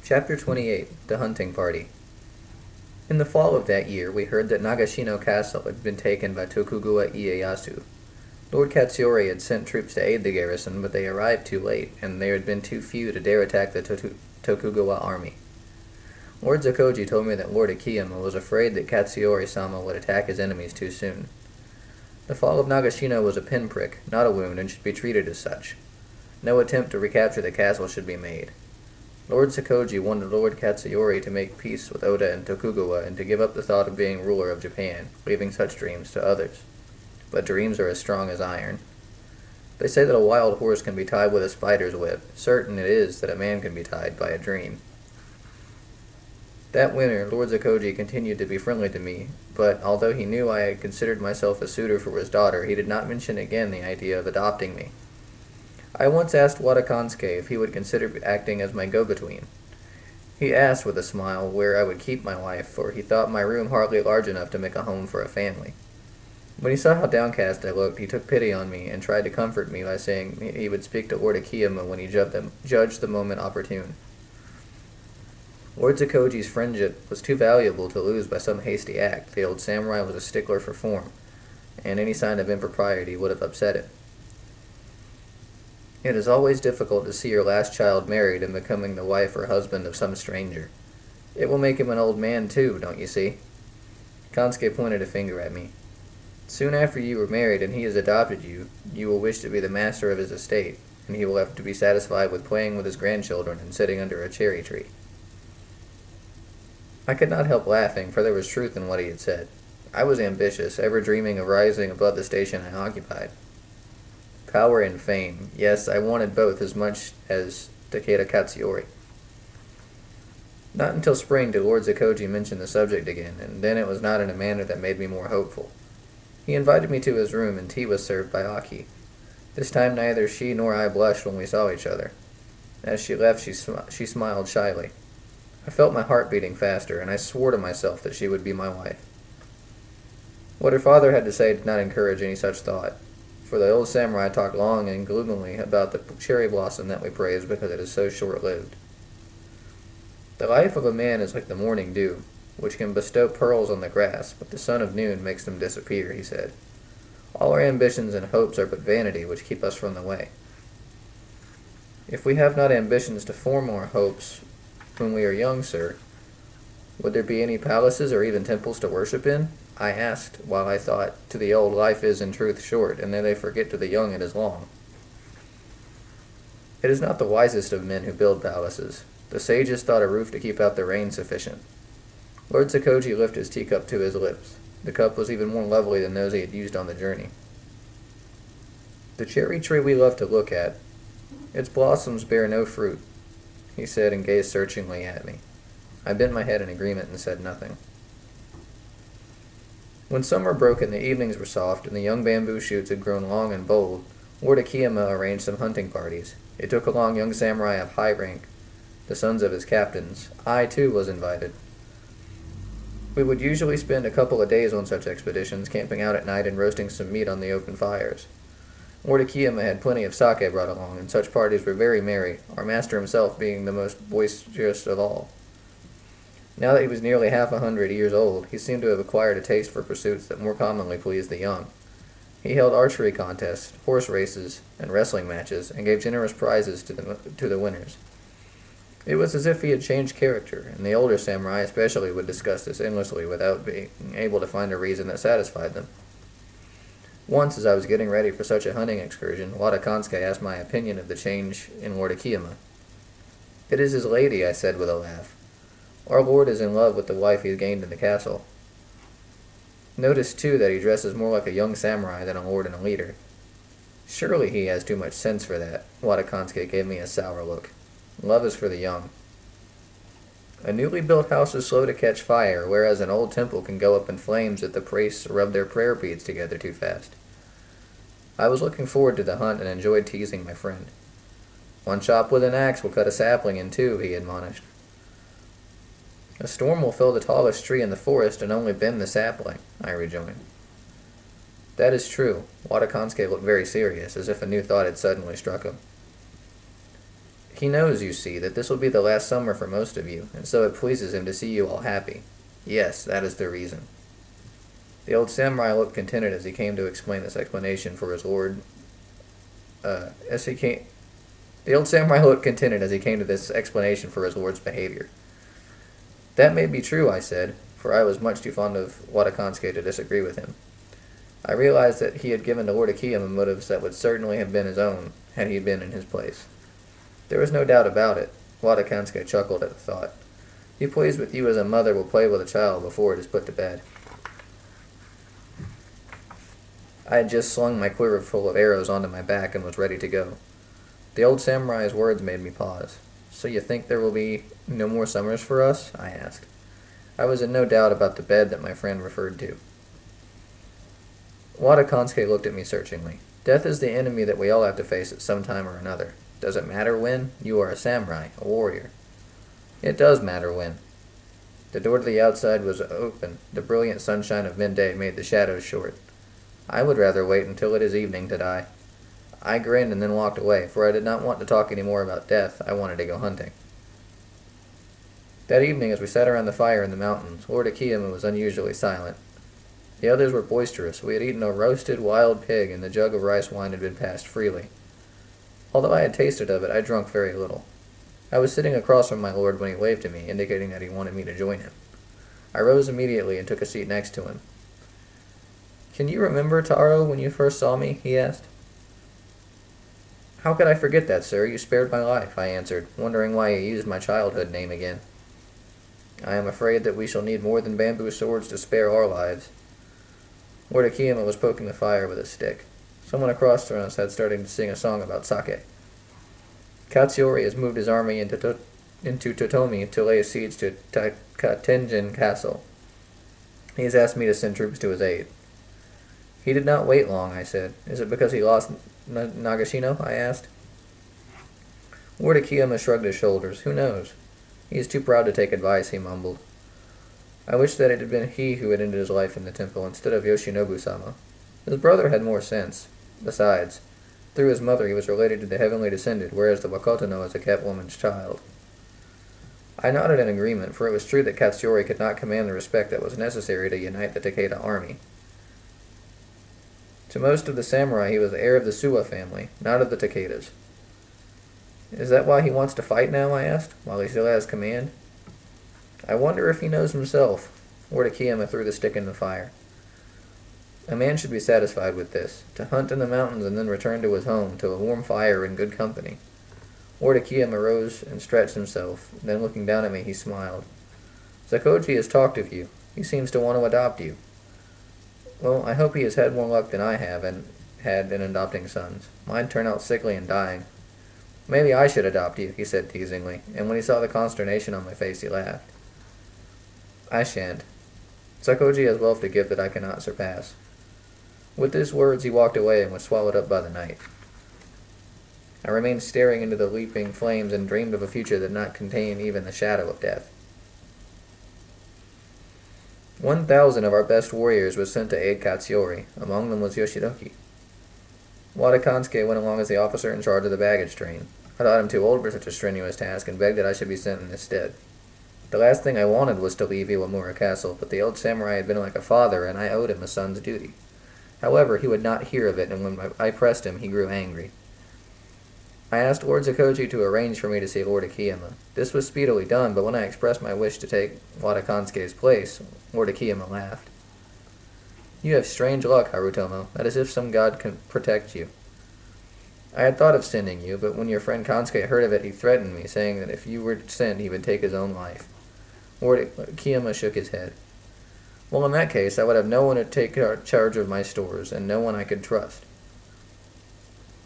Chapter 28 The Hunting Party. In the fall of that year, we heard that Nagashino Castle had been taken by Tokugawa Ieyasu. Lord Katsuyori had sent troops to aid the garrison, but they arrived too late, and there had been too few to dare attack the Tokugawa army. Lord Zokoji told me that Lord Akiyama was afraid that Katsuyori-sama would attack his enemies too soon. The fall of Nagashino was a pinprick, not a wound, and should be treated as such. No attempt to recapture the castle should be made. Lord Zokoji wanted Lord Katsuyori to make peace with Oda and Tokugawa and to give up the thought of being ruler of Japan, leaving such dreams to others. But dreams are as strong as iron. They say that a wild horse can be tied with a spider's web. Certain it is that a man can be tied by a dream. That winter, Lord Zokoji continued to be friendly to me, but although he knew I had considered myself a suitor for his daughter, he did not mention again the idea of adopting me. I once asked Wada Kansuke if he would consider acting as my go-between. He asked with a smile where I would keep my wife, for he thought my room hardly large enough to make a home for a family. When he saw how downcast I looked, he took pity on me and tried to comfort me by saying he would speak to Lord Akiyama when he judged the moment opportune. Lord Zokoji's friendship was too valuable to lose by some hasty act. The old samurai was a stickler for form, and any sign of impropriety would have upset it. It is always difficult to see your last child married and becoming the wife or husband of some stranger. It will make him an old man too, don't you see? Kansuke pointed a finger at me. Soon after you are married and he has adopted you, you will wish to be the master of his estate, and he will have to be satisfied with playing with his grandchildren and sitting under a cherry tree. I could not help laughing, for there was truth in what he had said. I was ambitious, ever dreaming of rising above the station I occupied. Power and fame. Yes, I wanted both as much as Takeda Katsuyori. Not until spring did Lord Zokoji mention the subject again, and then it was not in a manner that made me more hopeful. He invited me to his room, and tea was served by Aki. This time neither she nor I blushed when we saw each other. As she left, she smiled shyly. I felt my heart beating faster, and I swore to myself that she would be my wife. What her father had to say did not encourage any such thought, for the old samurai talked long and gloomily about the cherry blossom that we praise because it is so short-lived. The life of a man is like the morning dew, which can bestow pearls on the grass, but the sun of noon makes them disappear, he said. All our ambitions and hopes are but vanity which keep us from the way. If we have not ambitions to form our hopes when we are young, sir, would there be any palaces or even temples to worship in? I asked, while I thought, to the old life is in truth short, and then they forget to the young it is long. It is not the wisest of men who build palaces. The sages thought a roof to keep out the rain sufficient. Lord Zokoji lifted his teacup to his lips. The cup was even more lovely than those he had used on the journey. The cherry tree we love to look at, its blossoms bear no fruit, he said and gazed searchingly at me. I bent my head in agreement and said nothing. When summer broke and the evenings were soft and the young bamboo shoots had grown long and bold, Lord Akiyama arranged some hunting parties. It took along young samurai of high rank, the sons of his captains. I, too, was invited. We would usually spend a couple of days on such expeditions, camping out at night and roasting some meat on the open fires. Lord Akiyama had plenty of sake brought along, and such parties were very merry, our master himself being the most boisterous of all. Now that he was nearly 100 years old, he seemed to have acquired a taste for pursuits that more commonly pleased the young. He held archery contests, horse races, and wrestling matches, and gave generous prizes to the winners. It was as if he had changed character, and the older samurai especially would discuss this endlessly without being able to find a reason that satisfied them. Once, as I was getting ready for such a hunting excursion, Wada Kansuke asked my opinion of the change in Lord Akiyama. It is his lady, I said with a laugh. Our lord is in love with the wife he has gained in the castle. Notice, too, that he dresses more like a young samurai than a lord and a leader. Surely he has too much sense for that. Wada Kansuke gave me a sour look. Love is for the young. A newly built house is slow to catch fire, whereas an old temple can go up in flames if the priests rub their prayer beads together too fast. I was looking forward to the hunt and enjoyed teasing my friend. One chop with an axe will cut a sapling in two, he admonished. A storm will fell the tallest tree in the forest and only bend the sapling, I rejoined. That is true. Wada Kansuke looked very serious, as if a new thought had suddenly struck him. He knows, you see, that this will be the last summer for most of you, and so it pleases him to see you all happy. Yes, that is the reason. The old samurai looked contented as he came to explain this explanation for his lord. The old samurai looked contented as he came to this explanation for his lord's behavior. That may be true, I said, for I was much too fond of Watakansuke to disagree with him. I realized that he had given to Lord Akiyama motives that would certainly have been his own had he been in his place. There was no doubt about it. Watakansuke chuckled at the thought. He plays with you as a mother will play with a child before it is put to bed. I had just slung my quiver full of arrows onto my back and was ready to go. The old samurai's words made me pause. So you think there will be no more summers for us? I asked. I was in no doubt about the bed that my friend referred to. Watakansuke looked at me searchingly. Death is the enemy that we all have to face at some time or another. Does it matter when? You are a samurai, a warrior. It does matter when. The door to the outside was open. The brilliant sunshine of midday made the shadows short. I would rather wait until it is evening to die. I grinned and then walked away, for I did not want to talk any more about death. I wanted to go hunting. That evening, as we sat around the fire in the mountains, Lord Akiyama was unusually silent. The others were boisterous. We had eaten a roasted wild pig, and the jug of rice wine had been passed freely. Although I had tasted of it, I drank very little. I was sitting across from my lord when he waved to me, indicating that he wanted me to join him. I rose immediately and took a seat next to him. "Can you remember, Taro, when you first saw me?" he asked. "How could I forget that, sir? You spared my life," I answered, wondering why he used my childhood name again. "I am afraid that we shall need more than bamboo swords to spare our lives." Lord Akiyama was poking the fire with a stick. Someone across from us had started to sing a song about sake. "Katsuyori has moved his army into Totomi to lay siege to Takatenjin Castle. He has asked me to send troops to his aid." "He did not wait long," I said. "Is it because he lost Nagashino?" I asked. Lord Akiyama shrugged his shoulders. "Who knows? He is too proud to take advice," he mumbled. I wish that it had been he who had ended his life in the temple instead of Yoshinobu-sama. His brother had more sense. Besides, through his mother he was related to the heavenly descended, whereas the Wakotano is a kept woman's child. I nodded in agreement, for it was true that Katsuyori could not command the respect that was necessary to unite the Takeda army. To most of the samurai he was the heir of the Suwa family, not of the Takedas. "Is that why he wants to fight now?" I asked, "while he still has command?" "I wonder if he knows himself." Lord Akiyama threw the stick in the fire. "A man should be satisfied with this, to hunt in the mountains and then return to his home, to a warm fire and good company." Lord Akiyama rose and stretched himself. Then looking down at me, he smiled. "Zakoji has talked of you. He seems to want to adopt you." "Well, I hope he has had more luck than I have and had in adopting sons. Mine turned out sickly and dying." "Maybe I should adopt you," he said teasingly, and when he saw the consternation on my face, he laughed. "I shan't. Sakoji has wealth to give that I cannot surpass." With these words he walked away and was swallowed up by the night. I remained staring into the leaping flames and dreamed of a future that did not contain even the shadow of death. 1,000 of our best warriors was sent to aid Katsuyori. Among them was Yoshidoki. Watakansuke went along as the officer in charge of the baggage train. I thought him too old for such a strenuous task and begged that I should be sent in his stead. The last thing I wanted was to leave Iwamura Castle, but the old samurai had been like a father, and I owed him a son's duty. However, he would not hear of it, and when I pressed him, he grew angry. I asked Lord Zakoji to arrange for me to see Lord Akiyama. This was speedily done, but when I expressed my wish to take Watakansuke's place, Lord Akiyama laughed. "You have strange luck, Harutomo. That is if some god can protect you. I had thought of sending you, but when your friend Kansuke heard of it, he threatened me, saying that if you were sent, he would take his own life." Lord Akiyama shook his head. "Well, in that case, I would have no one to take charge of my stores, and no one I could trust."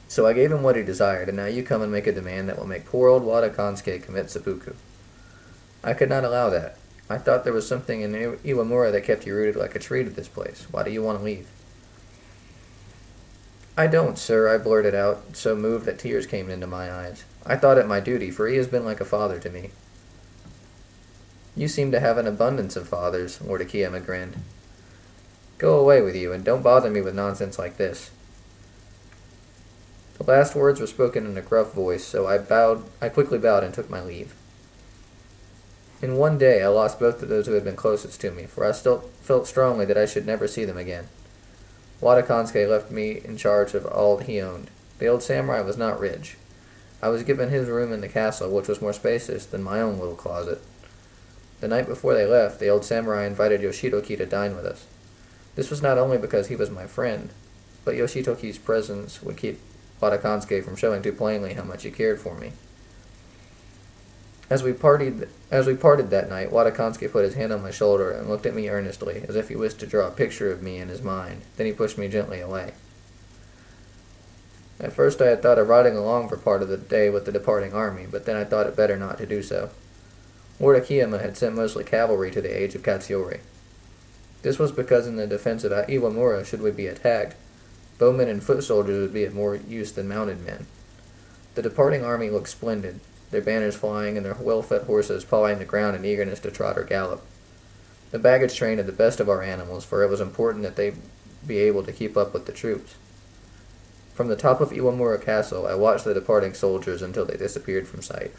So I gave him what he desired, and now you come and make a demand that will make poor old Watakansuke commit seppuku. I could not allow that. I thought there was something in Iwamura that kept you rooted like a tree to this place. Why do you want to leave? "I don't, sir," I blurted out, so moved that tears came into my eyes. "I thought it my duty, for he has been like a father to me." "You seem to have an abundance of fathers," Lord Akiyama grinned. "Go away with you, and don't bother me with nonsense like this." The last words were spoken in a gruff voice, so I quickly bowed and took my leave. In one day I lost both of those who had been closest to me, for I still felt strongly that I should never see them again. Watakansuke left me in charge of all he owned. The old samurai was not rich. I was given his room in the castle, which was more spacious than my own little closet. The night before they left, the old samurai invited Yoshitoki to dine with us. This was not only because he was my friend, but Yoshitoki's presence would keep Watakansuke from showing too plainly how much he cared for me. As we parted that night, Watakansuke put his hand on my shoulder and looked at me earnestly, as if he wished to draw a picture of me in his mind. Then he pushed me gently away. At first I had thought of riding along for part of the day with the departing army, but then I thought it better not to do so. Lord Akiyama had sent mostly cavalry to the aid of Katsuyori. This was because in the defense of Iwamura, should we be attacked, bowmen and foot soldiers would be of more use than mounted men. The departing army looked splendid, their banners flying and their well-fed horses pawing the ground in eagerness to trot or gallop. The baggage train had the best of our animals, for it was important that they be able to keep up with the troops. From the top of Iwamura Castle, I watched the departing soldiers until they disappeared from sight.